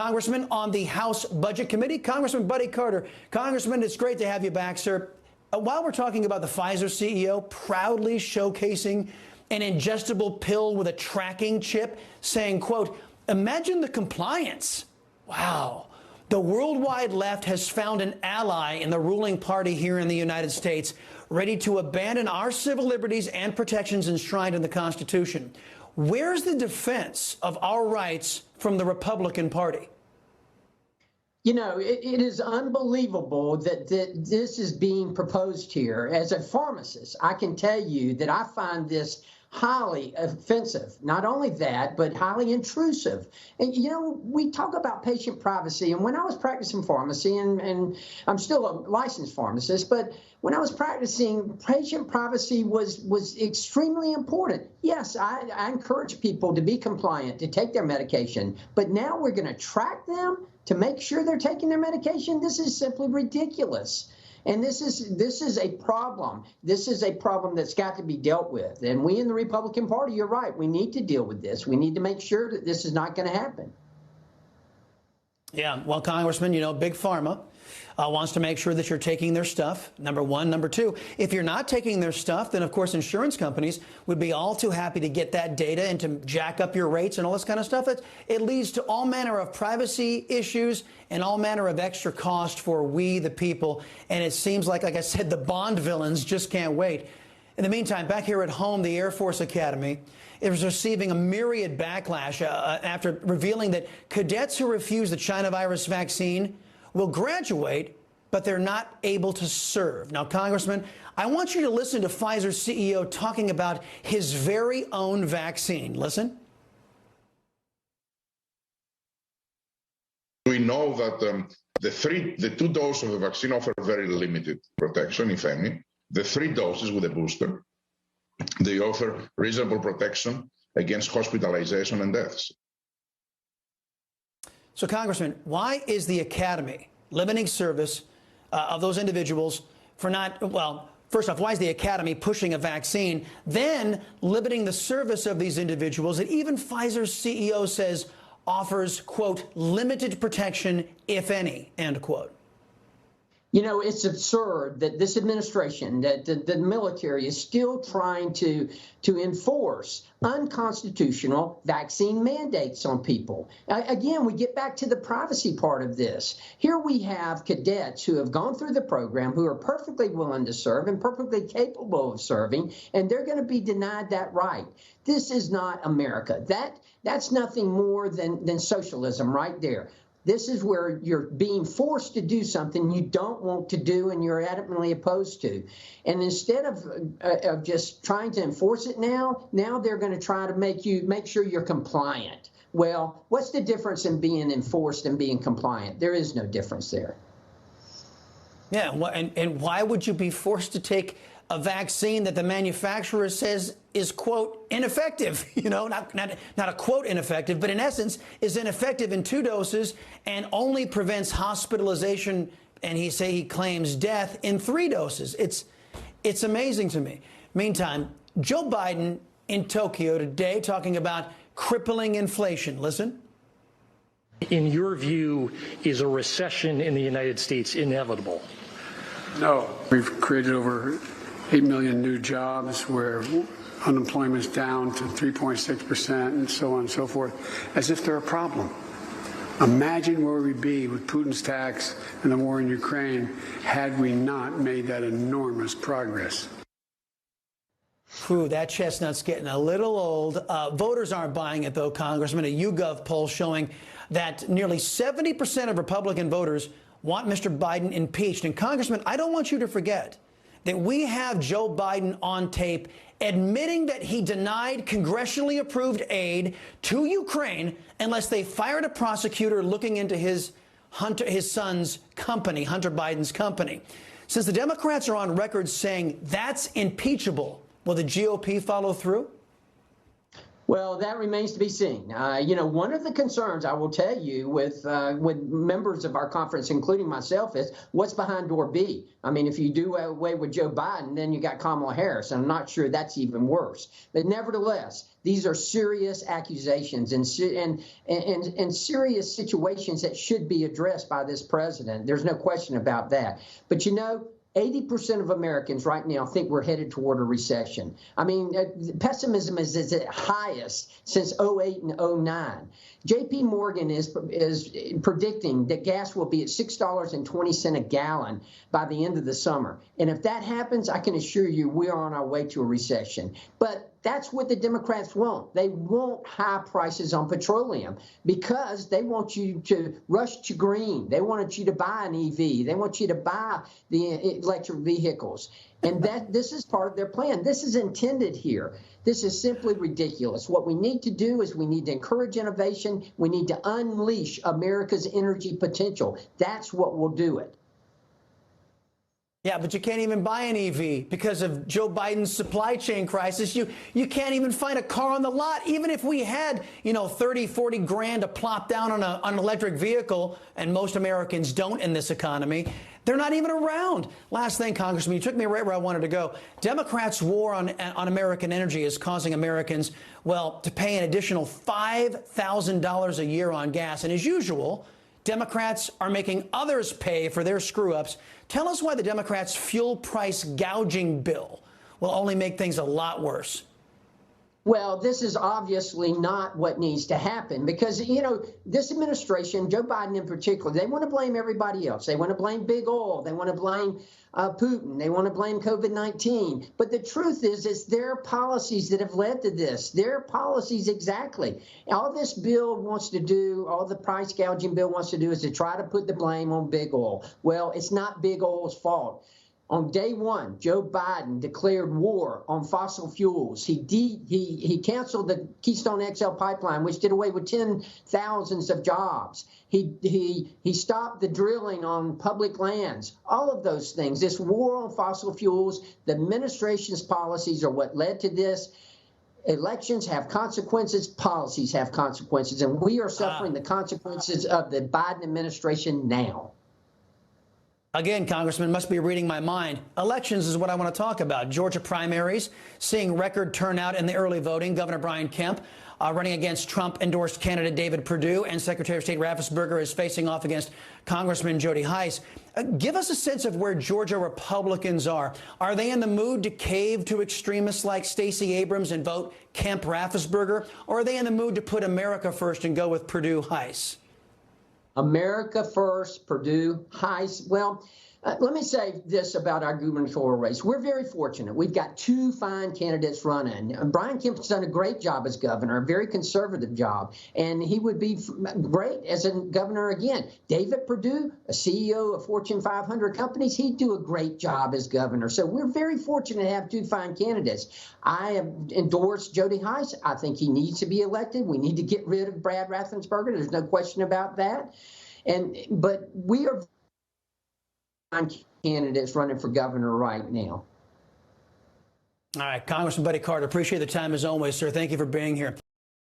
Congressman on the House Budget Committee, Congressman Buddy Carter. Congressman, it's great to have you back, sir. While we're talking about the Pfizer CEO proudly showcasing an ingestible pill with a tracking chip, saying, quote, imagine the compliance. Wow. The worldwide left has found an ally in the ruling party here in the United States, ready to abandon our civil liberties and protections enshrined in the Constitution. Where's the defense of our rights from the Republican Party? You know, it is unbelievable that this is being proposed here. As a pharmacist, I can tell you that I find this highly offensive. Not only that, but highly intrusive. And, you know, we talk about patient privacy. And when I was practicing pharmacy, and I'm still a licensed pharmacist, but when I was practicing, patient privacy was extremely important. Yes, I encourage people to be compliant, to take their medication. But now we're going to track them to make sure they're taking their medication. This is simply ridiculous. And this is a problem. This is a problem that's got to be dealt with. And we in the Republican Party, you're right, we need to deal with this. We need to make sure that this is not going to happen. Yeah, well, Congressman, you know, Big Pharma wants to make sure that you're taking their stuff, number one. Number two, if you're not taking their stuff, then, of course, insurance companies would be all too happy to get that data and to jack up your rates and all this kind of stuff. It leads to all manner of privacy issues and all manner of extra cost for we, the people. And it seems like I said, the Bond villains just can't wait. In the meantime, back here at home, the Air Force Academy is receiving a myriad backlash after revealing that cadets who refuse the China virus vaccine will graduate, but they're not able to serve. Now, Congressman, I want you to listen to Pfizer's CEO talking about his very own vaccine. Listen. We know that the 2 doses of the vaccine offer very limited protection, if any. The 3 doses with a booster, they offer reasonable protection against hospitalization and deaths. So, Congressman, why is the Academy limiting service of those individuals for not, well, first off, why is the Academy pushing a vaccine, then limiting the service of these individuals that even Pfizer's CEO says offers, quote, limited protection, if any, end quote? You know, it's absurd that this administration, that the military is still trying to enforce unconstitutional vaccine mandates on people. Again, we get back to the privacy part of this. Here we have cadets who have gone through the program, who are perfectly willing to serve and perfectly capable of serving, and they're going to be denied that right. This is not America. That's nothing more than socialism right there. This is where you're being forced to do something you don't want to do and you're adamantly opposed to. And instead of just trying to enforce it now they're going to try to make sure you're compliant. Well, what's the difference in being enforced and being compliant? There is no difference there. Yeah, and why would you be forced to take a vaccine that the manufacturer says is, quote, ineffective, you know, not a quote ineffective, but in essence is ineffective in 2 doses and only prevents hospitalization, and he claims death in 3 doses. It's amazing to me. Meantime, Joe Biden in Tokyo today talking about crippling inflation. Listen. In your view, is a recession in the United States inevitable? No. We've created over 8 million new jobs where unemployment's down to 3.6% and so on and so forth, as if they're a problem. Imagine where we'd be with Putin's tax and the war in Ukraine had we not made that enormous progress. Whew, that chestnut's getting a little old. Voters aren't buying it, though, Congressman. A YouGov poll showing that nearly 70% of Republican voters want Mr. Biden impeached. And, Congressman, I don't want you to forget that we have Joe Biden on tape admitting that he denied congressionally approved aid to Ukraine unless they fired a prosecutor looking into his son's company, Hunter Biden's company. Since the Democrats are on record saying that's impeachable, will the GOP follow through? Well, that remains to be seen. One of the concerns I will tell you with members of our conference, including myself, is what's behind door B. I mean, if you do away with Joe Biden, then you got Kamala Harris, and I'm not sure that's even worse. But nevertheless, these are serious accusations and serious situations that should be addressed by this president. There's no question about that. But 80% of Americans right now think we're headed toward a recession. I mean, pessimism is at its highest since 08 and 09. J.P. Morgan is predicting that gas will be at $6.20 a gallon by the end of the summer. And if that happens, I can assure you we are on our way to a recession. But that's what the Democrats want. They want high prices on petroleum because they want you to rush to green. They want you to buy an EV. They want you to buy the electric vehicles. And this is part of their plan. This is intended here. This is simply ridiculous. What we need to do is we need to encourage innovation. We need to unleash America's energy potential. That's what will do it. Yeah, but you can't even buy an EV because of Joe Biden's supply chain crisis. You can't even find a car on the lot. Even if we had, 30, 40 grand to plop down on an electric vehicle, and most Americans don't in this economy, they're not even around. Last thing, Congressman, you took me right where I wanted to go. Democrats' war on American energy is causing Americans, to pay an additional $5,000 a year on gas. And as usual, Democrats are making others pay for their screw-ups. Tell us why the Democrats' fuel price gouging bill will only make things a lot worse. Well, this is obviously not what needs to happen because, this administration, Joe Biden in particular, they want to blame everybody else. They want to blame big oil. They want to blame Putin. They want to blame COVID-19. But the truth is, it's their policies that have led to this. Their policies exactly. All this bill wants to do, all the price gouging bill wants to do is to try to put the blame on big oil. Well, it's not big oil's fault. On day one, Joe Biden declared war on fossil fuels. He canceled the Keystone XL pipeline, which did away with thousands of jobs. He stopped the drilling on public lands. All of those things. This war on fossil fuels, the administration's policies are what led to this. Elections have consequences. Policies have consequences. And we are suffering the consequences of the Biden administration now. Again, Congressman, must be reading my mind. Elections is what I want to talk about. Georgia primaries, seeing record turnout in the early voting. Governor Brian Kemp running against Trump-endorsed candidate David Perdue, and Secretary of State Raffensperger is facing off against Congressman Jody Hice. Give us a sense of where Georgia Republicans are. Are they in the mood to cave to extremists like Stacey Abrams and vote Kemp-Raffensperger, or are they in the mood to put America first and go with Perdue-Hice? America first, Perdue, Hice. Well, let me say this about our gubernatorial race. We're very fortunate. We've got two fine candidates running. Brian Kemp's done a great job as governor, a very conservative job, and he would be great as a governor again. David Perdue, a CEO of Fortune 500 companies, he'd do a great job as governor. So we're very fortunate to have two fine candidates. I have endorsed Jody Hice. I think he needs to be elected. We need to get rid of Brad Raffensperger. There's no question about that. But we are candidates running for governor right now. All right, Congressman Buddy Carter, appreciate the time as always, sir. Thank you for being here.